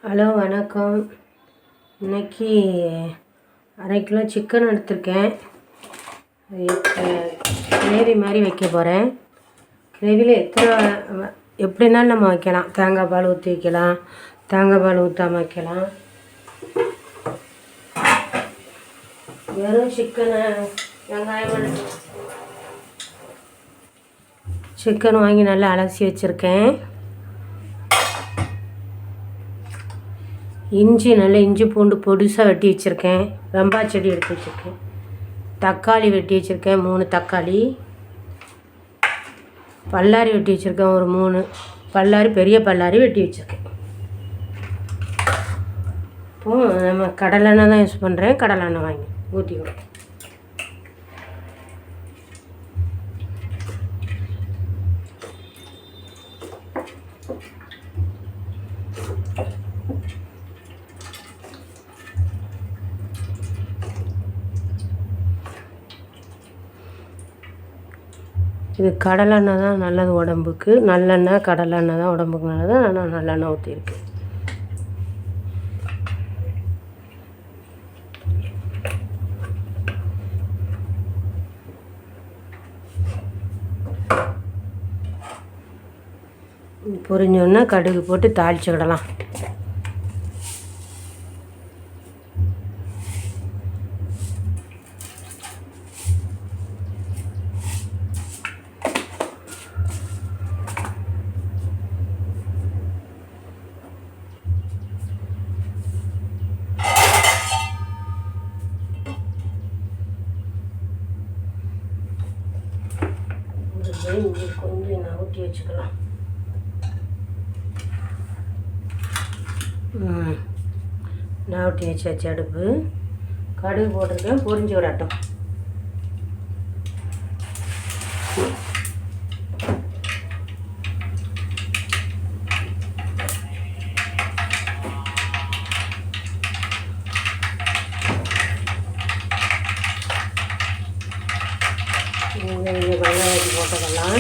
Hello வணக்கம். இன்னைக்கு 1/2 kilo chicken எடுத்திருக்கேன். கிரேவி மாதிரி வைக்க போகிறேன். கிரேவியில் எப்படினாலும் நம்ம வைக்கலாம். தேங்காய் பால் ஊற்றி வைக்கலாம், தேங்காய் பால் ஊற்றாமல் வைக்கலாம். வெறும் சிக்கனை சிக்கன் வாங்கி நல்லா அலசி வச்சுருக்கேன். இஞ்சி பூண்டு பொடிசாக வெட்டி வச்சுருக்கேன். வெங்காய செடி எடுத்து வச்சுருக்கேன். தக்காளி வெட்டி வச்சுருக்கேன், 3 தக்காளி. பல்லாரி வெட்டி வச்சுருக்கேன், ஒரு 3 பல்லாரி, பெரிய பல்லாரி வெட்டி வச்சுருக்கேன். இப்போது நம்ம கடலெண்ணெய் தான் யூஸ் பண்ணுறேன். கடலெண்ணெய் வாங்கி ஊற்றிக்கணும். இது கடலெண்ணெய் தான் நல்லது உடம்புக்கு. நல்லெண்ணெய் கடலெண்ணெய் தான் உடம்புக்கு நல்லது. நான் நல்லெண்ணெய் ஊற்றிருக்கேன். பொரிஞ்சோன்னா கடுகு போட்டு தாளிச்சுக்கிடலாம். கொஞ்சம் ஊற்றி வச்சுக்கலாம். ஊற்றி வச்சாச்சு. அடுப்பு கடுகு போட்டிருக்கேன், பொரிஞ்சு விடட்டும். வெங்காயத்தை போட்டுக்கலாம்.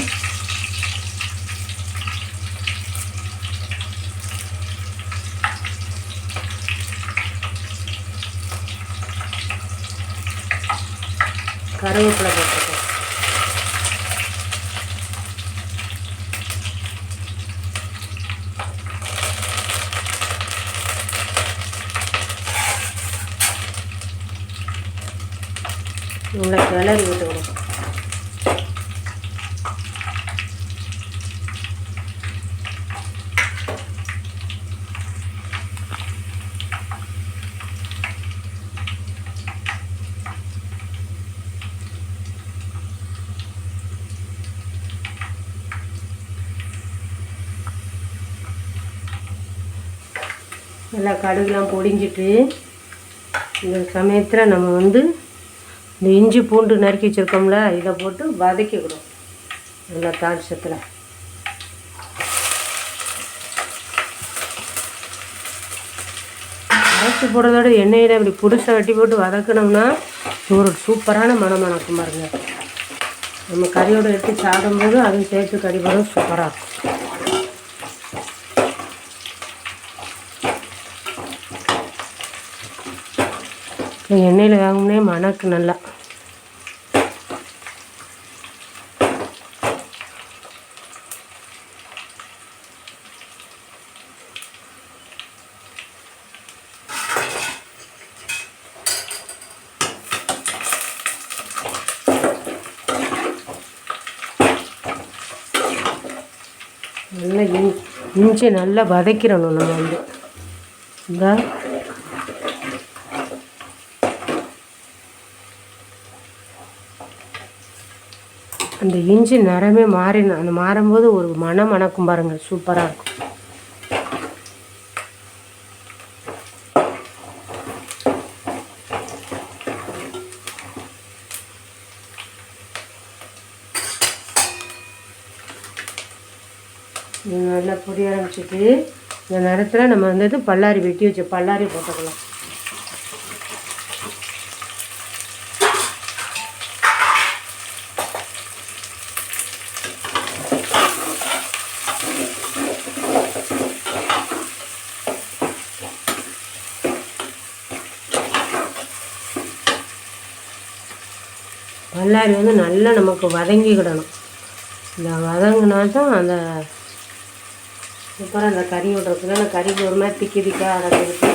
கருவேப்பிலை போட்டிருக்கேன். நல்லா கிளறி விட்டுக்கணும். நல்லா கடுகுலாம் பொடிஞ்சிட்டு இந்த சமயத்தில் நம்ம இந்த இஞ்சி பூண்டு நறுக்கி வச்சுருக்கோம்ல, இதை போட்டு வதக்கிக்கணும். நல்லா தாளிச்சத்தில் அரைச்சி போடுறதோட எண்ணெயில் அப்படி புதுசாக வெட்டி போட்டு வதக்கணும்னா ஒரு சூப்பரான மணக்கும் பாருங்க. நம்ம கறியோடு எடுத்து சாப்பிடும்போது அதுவும் சேர்த்து கறி போடுறது சூப்பராக இருக்கும். எண்ணெயில் வேகணும்னே மணக்கு நல்லா. நல்லா இஞ்சி நல்லா வதக்கிடணும். நம்ம இந்த அந்த இஞ்சி நிறமே மாறிடும். அந்த மாறும்போது ஒரு மணக்கும் பாருங்கள், சூப்பராக இருக்கும். நல்லா பொரிய ஆரம்பிச்சிட்டு இந்த நேரத்தில் நம்ம பல்லாரி வெட்டி வச்ச பல்லாரி போட்டுக்கலாம். பல்லாரி வந்து நல்லா நமக்கு வதங்கிக்கிடணும். இந்த வதங்கினா தான் அந்த அப்புறம் அந்த கறி விட்றதுக்கு அந்த கறிக்கு ஒரு மாதிரி திக்கி திக்கா அரைச்சிருக்கு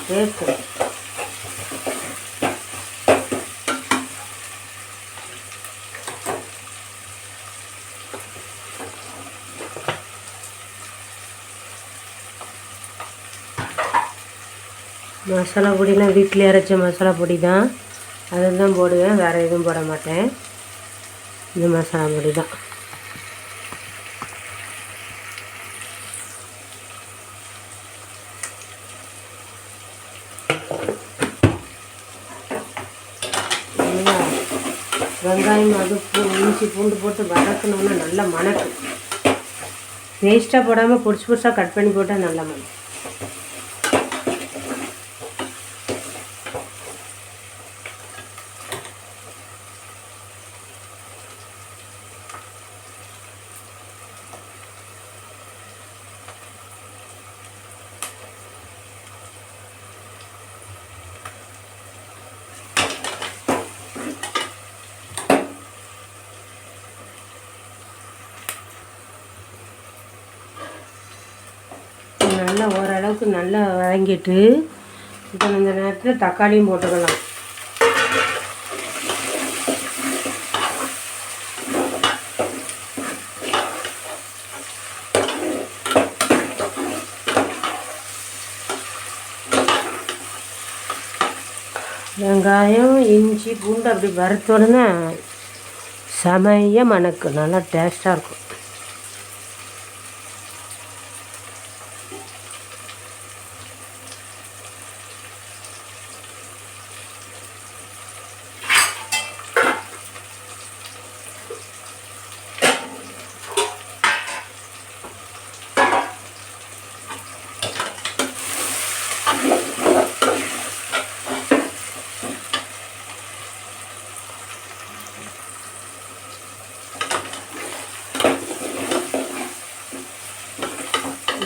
டேஸ்ட்டு. மசாலா பொடிலாம் வீட்டில் அரைச்ச மசாலா பொடி தான், அதில் தான் போடுவேன், வேறு எதுவும் போட மாட்டேன். இந்த மசாலா பொடி தான். வெங்காயம் அது இஞ்சி பூண்டு போட்டு வதக்கணுன்னா நல்லா மணக்கும். வேஸ்ட்டாக போடாமல் பொடிச்சு கட் பண்ணி போட்டால் நல்லா மணக்கும். நல்லா ஓரளவுக்கு நல்லா வதங்கிட்டு இப்போ இந்த நேரத்தில் தக்காளியும் போட்டுக்கலாம். வெங்காயம் இஞ்சி பூண்டு அப்படி வறுத்தோடனே செமையாக மணக்கு, நல்லா டேஸ்ட்டாக இருக்கும்.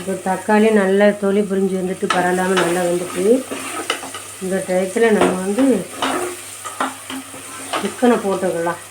இப்போ தக்காளி நல்லா தொளி புரிஞ்சு வந்துட்டு பரவாயில்லாமல் நல்லா வந்துட்டு இந்த டயத்தில் நம்ம வந்து சிக்கனை போட்டுக்கலாம்.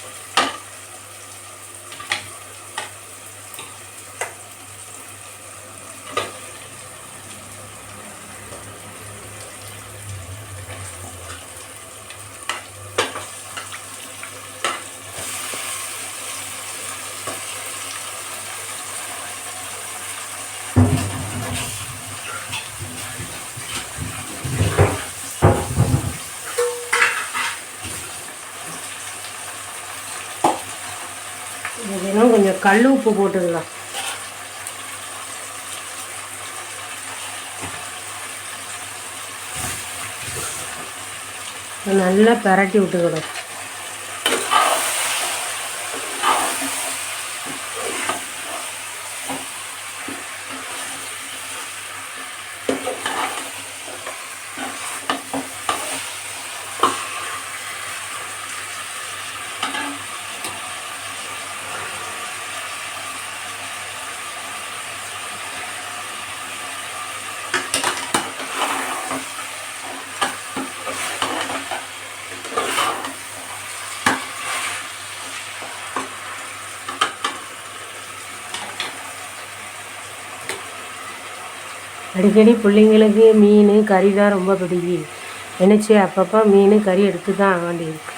இதெல்லாம் கொஞ்சம் கல் உப்பு போட்டுக்கலாம். நல்லா பரட்டி விட்டுக்கணும். அடிக்கடி பிள்ளைங்களுக்கு மீன் கறி தான் ரொம்ப பிடிக்கும். நினச்சி அப்பப்போ மீன் கறி எடுத்து தான் ஆக வேண்டியிருக்கு.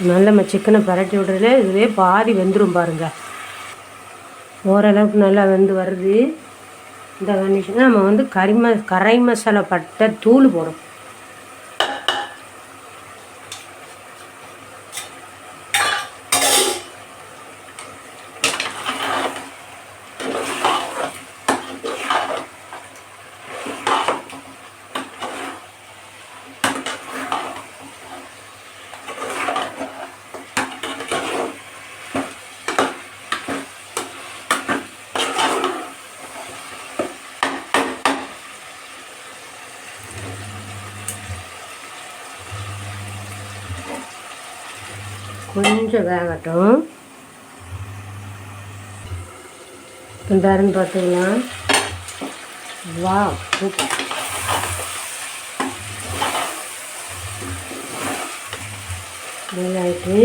நல்ல நம்ம சிக்கனை பரட்டி விடுறதுல இதுவே பாதி வெந்துடும் பாருங்கள். ஓரளவுக்கு நல்லா வெந்து வருது. இந்த கண்டிஷனில் நம்ம வந்து கரை மசாலா பட்டை தூள் போடும். கொஞ்சம் வேகட்டும். இருந்தாருன்னு பார்த்துக்கலாம். வா சூப்பர். ஆகிட்டு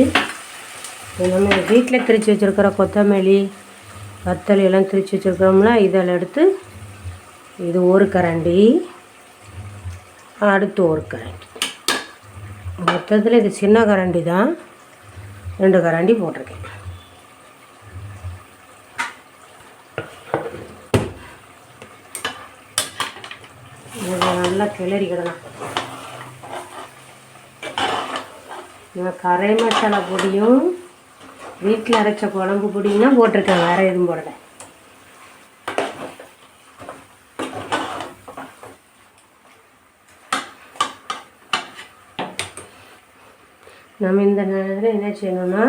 நம்ம வீட்டில் திரித்து வச்சுருக்கிற கொத்தமல்லி வத்தல் எல்லாம் திரித்து வச்சுருக்கிறோம்ல, இதில் எடுத்து இது ஒரு கரண்டி, அடுத்து ஒரு கரண்டி, மொத்தத்தில் இது சின்ன கரண்டி தான், 2 கரண்டி போட்டிருக்கேன். நல்லா கிளறிக்கிடலாம். நான் கரை மசாலா பொடியும் வீட்டில் அரைச்ச குழம்பு பொடியும் தான் போட்டிருக்கேன், வேறு எதுவும் போடலை. நம்ம இந்த நேரத்தில் என்ன செய்யணும்னா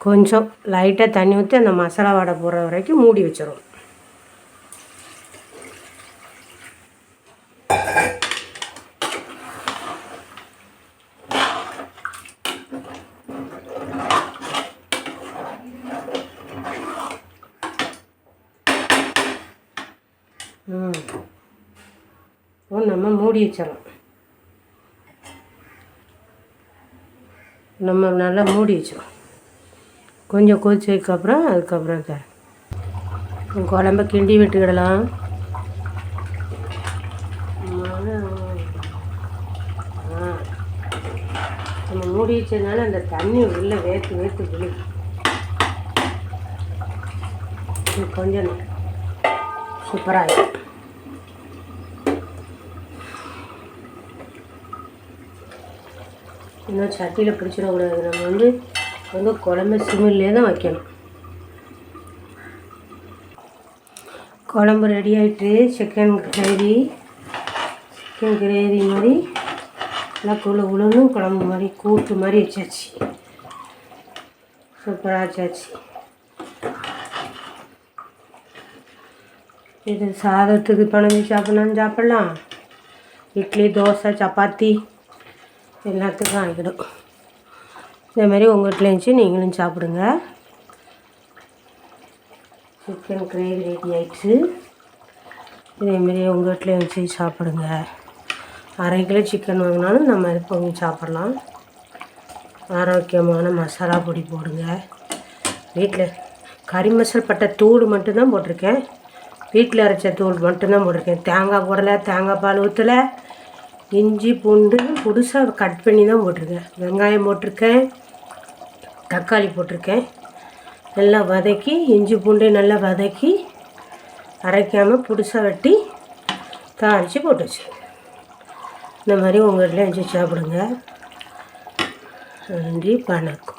கொஞ்சம் லைட்டாக தண்ணி ஊற்றி அந்த மசாலா வடை போடுற வரைக்கும் மூடி வச்சிடும். நம்ம மூடி வச்சிடலாம். நம்ம நல்லா மூடி வச்சிடும். கொஞ்சம் கொதிச்சதுக்கப்புறம் அதுக்கப்புறம் குழம்ப கிண்டி விட்டுக்கிடலாம். நம்ம மூடி வச்சதுனால அந்த தண்ணி உள்ள வேர்த்து வேர்த்து விழு. கொஞ்சம் சூப்பராகிடும். இன்னும் சட்டியில் பிடிச்சிடக்கூடாது. நம்ம வந்து குழம்பு சிமில்லே தான் வைக்கணும். குழம்பு ரெடி ஆகிட்டு சிக்கன் கிரேவி மாதிரி எல்லாம் குழுன்னு குழம்பு மாதிரி கூட்டு மாதிரி வச்சாச்சு. சூப்பராக வச்சாச்சு. இது சாதத்துக்கு பணம் சாப்பிட்லான்னு சாப்பிட்லாம். இட்லி தோசை சப்பாத்தி எல்லாத்துக்கும் ஆகிடும். இதேமாரி உங்கள் வீட்டில் இருந்துச்சு நீங்களும் சாப்பிடுங்க. சிக்கன் கிரேவி ரெடி ஆகிடுச்சு. இதேமாரி உங்கள் வீட்டில் இருந்துச்சு சாப்பிடுங்க. அரை கிலோ சிக்கன் வாங்கினாலும் நம்ம இது பொங்கி சாப்பிட்லாம். ஆரோக்கியமான மசாலா பொடி போடுங்க. வீட்டில் கறி மசால் பட்ட தூள் மட்டும்தான் போட்டிருக்கேன். வீட்டில் அரைச்ச தூள் மட்டும்தான் போட்டிருக்கேன். தேங்காய் போடலை, தேங்காய் பால் ஊற்றலை. இஞ்சி பூண்டு புதுசாக கட் பண்ணி தான் போட்டிருக்கேன். வெங்காயம் போட்டிருக்கேன், தக்காளி போட்டிருக்கேன். நல்லா வதக்கி இஞ்சி பூண்டு நல்லா வதக்கி அரைக்காமல் புதுசாக வெட்டி தாளித்து போட்டு வச்சு இந்த மாதிரி உங்கள் வீட்டில் வச்சு சாப்பிடுங்க. நன்றி, வணக்கம்.